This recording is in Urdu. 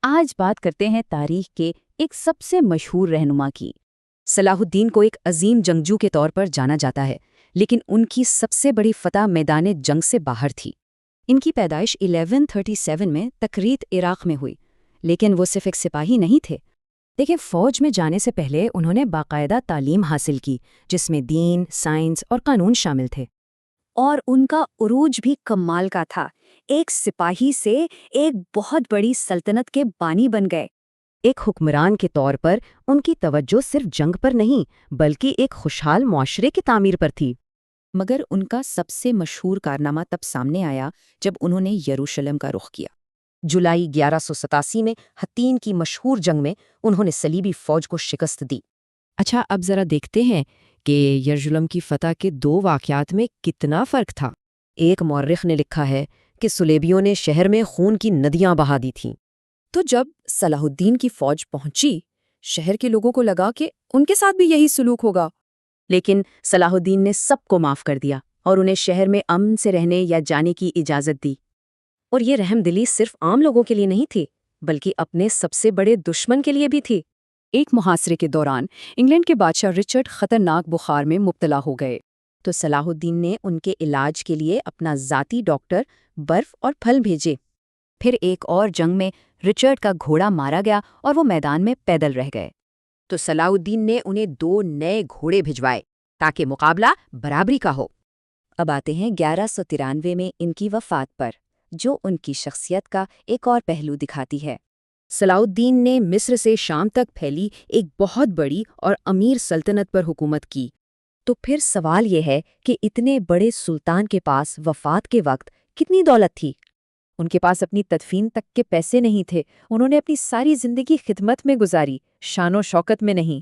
آج بات کرتے ہیں تاریخ کے ایک سب سے مشہور رہنما کی۔ صلاح الدین کو ایک عظیم جنگجو کے طور پر جانا جاتا ہے، لیکن ان کی سب سے بڑی فتح میدان جنگ سے باہر تھی۔ ان کی پیدائش 1137 میں تکریت عراق میں ہوئی، لیکن وہ صرف ایک سپاہی نہیں تھے۔ دیکھیں، فوج میں جانے سے پہلے انہوں نے باقاعدہ تعلیم حاصل کی، جس میں دین، سائنس اور قانون شامل تھے۔ اور ان کا عروج بھی کمال کا تھا۔ ایک سپاہی سے ایک بہت بڑی سلطنت کے بانی بن گئے۔ ایک حکمران کے طور پر ان کی توجہ صرف جنگ پر نہیں بلکہ ایک خوشحال معاشرے کی تعمیر پر تھی۔ مگر ان کا سب سے مشہور کارنامہ تب سامنے آیا جب انہوں نے یروشلم کا رخ کیا۔ جولائی 1187 میں حطین کی مشہور جنگ میں انہوں نے صلیبی فوج کو شکست دی۔ اچھا، اب ذرا دیکھتے ہیں کہ یروشلم کی فتح کے 2 واقعات میں کتنا فرق تھا۔ ایک مورخ نے لکھا ہے کہ صلیبیوں نے شہر میں خون کی ندیاں بہا دی تھیں۔ تو جب صلاح الدین کی فوج پہنچی، شہر کے لوگوں کو لگا کہ ان کے ساتھ بھی یہی سلوک ہوگا۔ لیکن صلاح الدین نے سب کو معاف کر دیا اور انہیں شہر میں امن سے رہنے یا جانے کی اجازت دی۔ اور یہ رحم دلی صرف عام لوگوں کے لیے نہیں تھی بلکہ اپنے سب سے بڑے دشمن کے لیے بھی تھی۔ ایک محاصرے کے دوران انگلینڈ کے بادشاہ رچرڈ خطرناک بخار میں مبتلا ہو گئے۔ تو صلاح الدین نے ان کے علاج کے لیے اپنا ذاتی ڈاکٹر، برف اور پھل بھیجے۔ پھر ایک اور جنگ میں رچرڈ کا گھوڑا مارا گیا اور وہ میدان میں پیدل رہ گئے۔ تو صلاح الدین نے انہیں 2 نئے گھوڑے بھجوائے تاکہ مقابلہ برابری کا ہو۔ اب آتے ہیں 1193 میں ان کی وفات پر، جو ان کی شخصیت کا ایک اور پہلو دکھاتی ہے۔ صلاح الدین نے مصر سے شام تک پھیلی ایک بہت بڑی اور امیر سلطنت پر حکومت کی۔ تو پھر سوال یہ ہے کہ اتنے بڑے سلطان کے پاس وفات کے وقت کتنی دولت تھی؟ ان کے پاس اپنی تدفین تک کے پیسے نہیں تھے۔ انہوں نے اپنی ساری زندگی خدمت میں گزاری، شان و شوکت میں نہیں۔